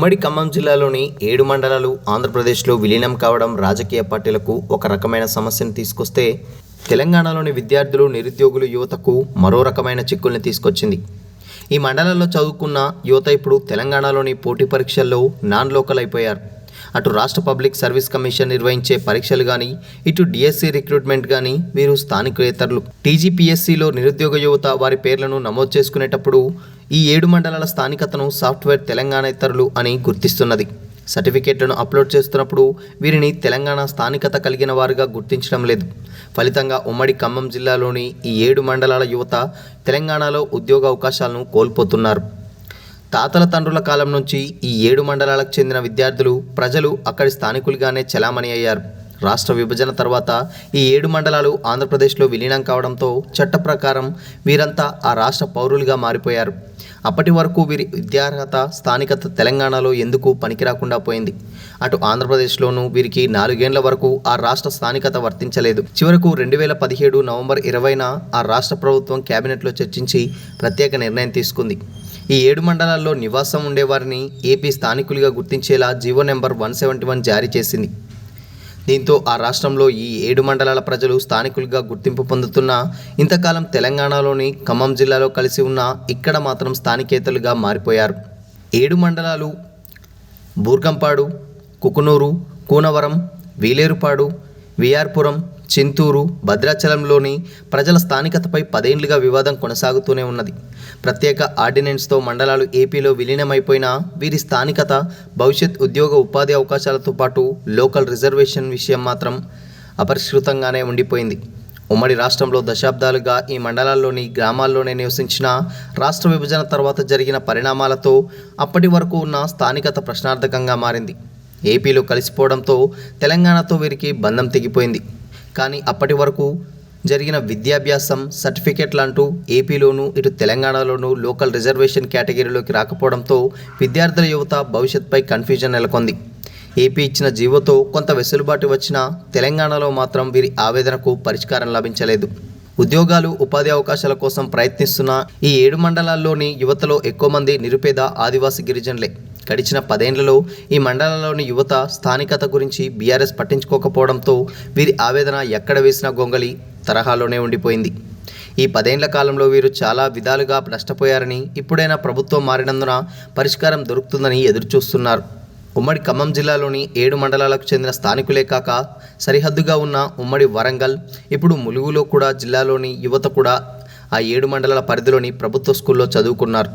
ఉమ్మడి ఖమ్మం జిల్లాలోని 7 మండలాలు ఆంధ్రప్రదేశ్లో విలీనం కావడం రాజకీయ పార్టీలకు ఒక రకమైన సమస్యను తీసుకొస్తే, తెలంగాణలోని విద్యార్థులు, నిరుద్యోగులు, యువతకు మరో రకమైన చిక్కుల్ని తీసుకొచ్చింది. ఈ మండలాల్లో చదువుకున్న యువత ఇప్పుడు తెలంగాణలోని పోటీ పరీక్షల్లో నాన్ లోకల్ అయిపోయారు. అటు రాష్ట్ర పబ్లిక్ సర్వీస్ కమిషన్ నిర్వహించే పరీక్షలు కానీ, ఇటు డిఎస్సి రిక్రూట్మెంట్ కానీ వీరు స్థానికేతరులు. టీజీపీఎస్సీలో నిరుద్యోగ యువత వారి పేర్లను నమోదు చేసుకునేటప్పుడు ఈ 7 మండలాల స్థానికతను సాఫ్ట్వేర్ తెలంగాణేతరులు అని గుర్తిస్తున్నది. సర్టిఫికేట్లను అప్లోడ్ చేస్తున్నప్పుడు వీరిని తెలంగాణ స్థానికత కలిగిన వారుగా గుర్తించడం లేదు. ఫలితంగా ఉమ్మడి ఖమ్మం జిల్లాలోని ఈ 7 మండలాల యువత తెలంగాణలో ఉద్యోగ అవకాశాలను కోల్పోతున్నారు. తాతల తండ్రుల కాలం నుంచి ఈ 7 మండలాలకు చెందిన విద్యార్థులు, ప్రజలు అక్కడి స్థానికులుగానే చలామణి అయ్యారు. రాష్ట్ర విభజన తర్వాత ఈ 7 మండలాలు ఆంధ్రప్రదేశ్లో విలీనం కావడంతో చట్ట ప్రకారం వీరంతా ఆ రాష్ట్ర పౌరులుగా మారిపోయారు. అప్పటి వరకు వీరి విద్యార్హత, స్థానికత తెలంగాణలో ఎందుకు పనికిరాకుండా పోయింది. అటు ఆంధ్రప్రదేశ్లోనూ వీరికి 4 ఏళ్ల వరకు ఆ రాష్ట్ర స్థానికత వర్తించలేదు. చివరకు 2017 నవంబర్ 20న ఆ రాష్ట్ర ప్రభుత్వం కేబినెట్లో చర్చించి ప్రత్యేక నిర్ణయం తీసుకుంది. ఈ 7 మండలాల్లో నివాసం ఉండేవారిని ఏపీ స్థానికులుగా గుర్తించేలా జీవో నెంబర్ 171 జారీ చేసింది. దీంతో ఆ రాష్ట్రంలో ఈ 7 మండలాల ప్రజలు స్థానికులుగా గుర్తింపు పొందుతున్న ఇంతకాలం తెలంగాణలోని ఖమ్మం జిల్లాలో కలిసి ఉన్న ఇక్కడ మాత్రం స్థానికేతలుగా మారిపోయారు. 7 మండలాలు బూర్గంపాడు, కుకునూరు, కూనవరం, వీలేరుపాడు, విఆర్పురం, చింతూరు, భద్రాచలంలోని ప్రజల స్థానికతపై 10 ఏళ్లుగా వివాదం కొనసాగుతూనే ఉన్నది. ప్రత్యేక ఆర్డినెన్స్తో మండలాలు ఏపీలో విలీనమైపోయినా వీరి స్థానికత, భవిష్యత్ ఉద్యోగ ఉపాధి అవకాశాలతో పాటు లోకల్ రిజర్వేషన్ విషయం మాత్రం అపరిష్కృతంగానే ఉండిపోయింది. ఉమ్మడి రాష్ట్రంలో దశాబ్దాలుగా ఈ మండలాల్లోని గ్రామాల్లోనే నివసించిన రాష్ట్ర విభజన తర్వాత జరిగిన పరిణామాలతో అప్పటి వరకు ఉన్న స్థానికత ప్రశ్నార్థకంగా మారింది. ఏపీలో కలిసిపోవడంతో తెలంగాణతో వీరికి బంధం తెగిపోయింది. కానీ అప్పటి వరకు జరిగిన విద్యాభ్యాసం, సర్టిఫికెట్లంటూ ఏపీలోనూ ఇటు తెలంగాణలోనూ లోకల్ రిజర్వేషన్ కేటగిరీలోకి రాకపోవడంతో విద్యార్థుల యువత భవిష్యత్పై కన్ఫ్యూజన్ నెలకొంది. ఏపీ ఇచ్చిన జీవోతో కొంత వెసులుబాటు వచ్చినా తెలంగాణలో మాత్రం వీరి ఆవేదనకు పరిష్కారం లభించలేదు. ఉద్యోగాలు, ఉపాధి అవకాశాల కోసం ప్రయత్నిస్తున్న ఈ 7 మండలాల్లోని యువతలో ఎక్కువ మంది నిరుపేద ఆదివాసీ గిరిజనులే. గడిచిన 10 ఏళ్లలో ఈ మండలంలోని యువత స్థానికత గురించి బీఆర్ఎస్ పట్టించుకోకపోవడంతో వీరి ఆవేదన ఎక్కడ వేసిన గొంగళి తరహాలోనే ఉండిపోయింది. ఈ 10 ఏళ్ల కాలంలో వీరు చాలా విధాలుగా నష్టపోయారని, ఇప్పుడైనా ప్రభుత్వం మారినందున పరిష్కారం దొరుకుతుందని ఎదురుచూస్తున్నారు. ఉమ్మడి ఖమ్మం జిల్లాలోని 7 మండలాలకు చెందిన స్థానికులే కాక సరిహద్దుగా ఉన్న ఉమ్మడి వరంగల్, ఇప్పుడు ములుగులో కూడా జిల్లాలోని యువత కూడా ఆ 7 మండలాల పరిధిలోని ప్రభుత్వ స్కూల్లో చదువుకున్నారు.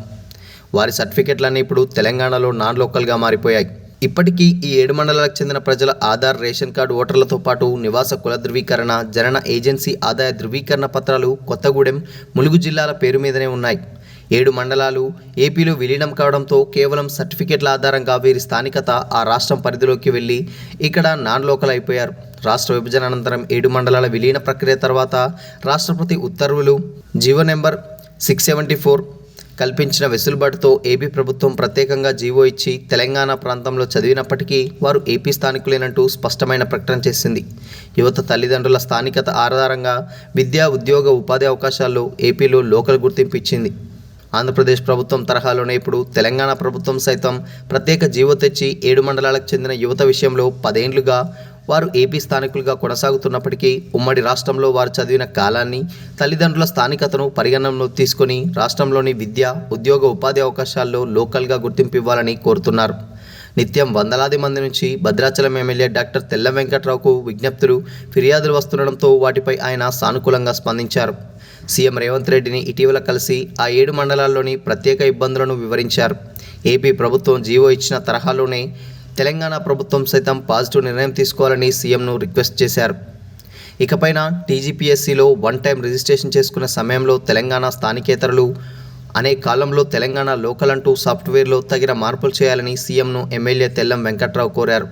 వారి సర్టిఫికెట్లన్నీ ఇప్పుడు తెలంగాణలో నాన్ లోకల్గా మారిపోయాయి. ఇప్పటికీ ఈ 7 మండలాలకు చెందిన ప్రజల ఆధార్, రేషన్ కార్డు, ఓటర్లతో పాటు నివాస కుల ధృవీకరణ, జనన ఏజెన్సీ ఆదాయ ధృవీకరణ పత్రాలు కొత్తగూడెం, ములుగు జిల్లాల పేరు మీదనే ఉన్నాయి. 7 మండలాలు ఏపీలో విలీనం కావడంతో కేవలం సర్టిఫికెట్ల ఆధారంగా వీరి స్థానికత ఆ రాష్ట్రం పరిధిలోకి వెళ్ళి ఇక్కడ నాన్ లోకల్ అయిపోయారు. రాష్ట్ర విభజన అనంతరం 7 మండలాల విలీన ప్రక్రియ తర్వాత రాష్ట్రపతి ఉత్తర్వులు, జీవో నెంబర్ 674 కల్పించిన వెసులుబాటుతో ఏపీ ప్రభుత్వం ప్రత్యేకంగా జీవో ఇచ్చి తెలంగాణ ప్రాంతంలో చదివినప్పటికీ వారు ఏపీ స్థానికులేనంటూ స్పష్టమైన ప్రకటన చేసింది. యువత తల్లిదండ్రుల స్థానికత ఆధారంగా విద్యా, ఉద్యోగ, ఉపాధి అవకాశాల్లో ఏపీలో లోకల్ గుర్తింపు ఇచ్చింది. ఆంధ్రప్రదేశ్ ప్రభుత్వం తరహాలోనే ఇప్పుడు తెలంగాణ ప్రభుత్వం సైతం ప్రత్యేక జీవో తెచ్చి 7 మండలాలకు చెందిన యువత విషయంలో 10 ఏళ్లుగా వారు ఏపీ స్థానికులుగా కొనసాగుతున్నప్పటికీ ఉమ్మడి రాష్ట్రంలో వారు చదివిన కాలాన్ని, తల్లిదండ్రుల స్థానికతను పరిగణనలో తీసుకొని రాష్ట్రంలోని విద్య, ఉద్యోగ, ఉపాధి అవకాశాల్లో లోకల్గా గుర్తింపు ఇవ్వాలని కోరుతున్నారు. నిత్యం వందలాది మంది నుంచి భద్రాచలం ఎమ్మెల్యే డాక్టర్ తెల్ల వెంకట్రావుకు విజ్ఞప్తులు, ఫిర్యాదులు వస్తుండడంతో వాటిపై ఆయన సానుకూలంగా స్పందించారు. సీఎం రేవంత్ రెడ్డిని ఇటీవల కలిసి ఆ 7 మండలాల్లోని ప్రత్యేక ఇబ్బందులను వివరించారు. ఏపీ ప్రభుత్వం జీవో ఇచ్చిన తరహాలోనే తెలంగాణ ప్రభుత్వం సైతం పాజిటివ్ నిర్ణయం తీసుకోవాలని సీఎంను రిక్వెస్ట్ చేశారు. ఇకపైన టీజీపీఎస్సీలో 1 టైం రిజిస్ట్రేషన్ చేసుకున్న సమయంలో తెలంగాణ స్థానికేతరులు అనే కాలంలో తెలంగాణ లోకల్ అంటూ సాఫ్ట్వేర్లో తగిన మార్పులు చేయాలని సీఎంను ఎమ్మెల్యే తెల్లం వెంకట్రావు కోరారు.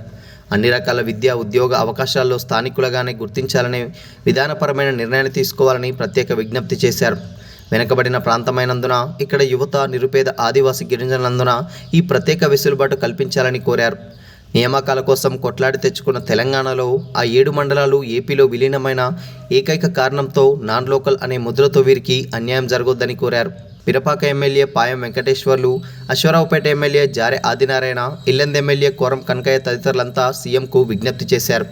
అన్ని రకాల విద్యా, ఉద్యోగ అవకాశాల్లో స్థానికులుగానే గుర్తించాలనే విధానపరమైన నిర్ణయాన్ని తీసుకోవాలని ప్రత్యేక విజ్ఞప్తి చేశారు. వెనుకబడిన ప్రాంతమైనందున ఇక్కడ యువత, నిరుపేద ఆదివాసీ గిరిజనులందున ఈ ప్రత్యేక వెసులుబాటు కల్పించాలని కోరారు. నియామకాల కోసం కొట్లాడి తెచ్చుకున్న తెలంగాణలో ఆ 7 మండలాలు ఏపీలో విలీనమైన ఏకైక కారణంతో నాన్ లోకల్ అనే ముద్రతో వీరికి అన్యాయం జరగొద్దని కోరారు. Pinapaka MLA Payam Venkateswarlu, Aswaraopeta MLA Jare Adinarayana, Yellandu MLA Koram Kanakaiah తదితరులంతా సీఎంకు విజ్ఞప్తి చేశారు.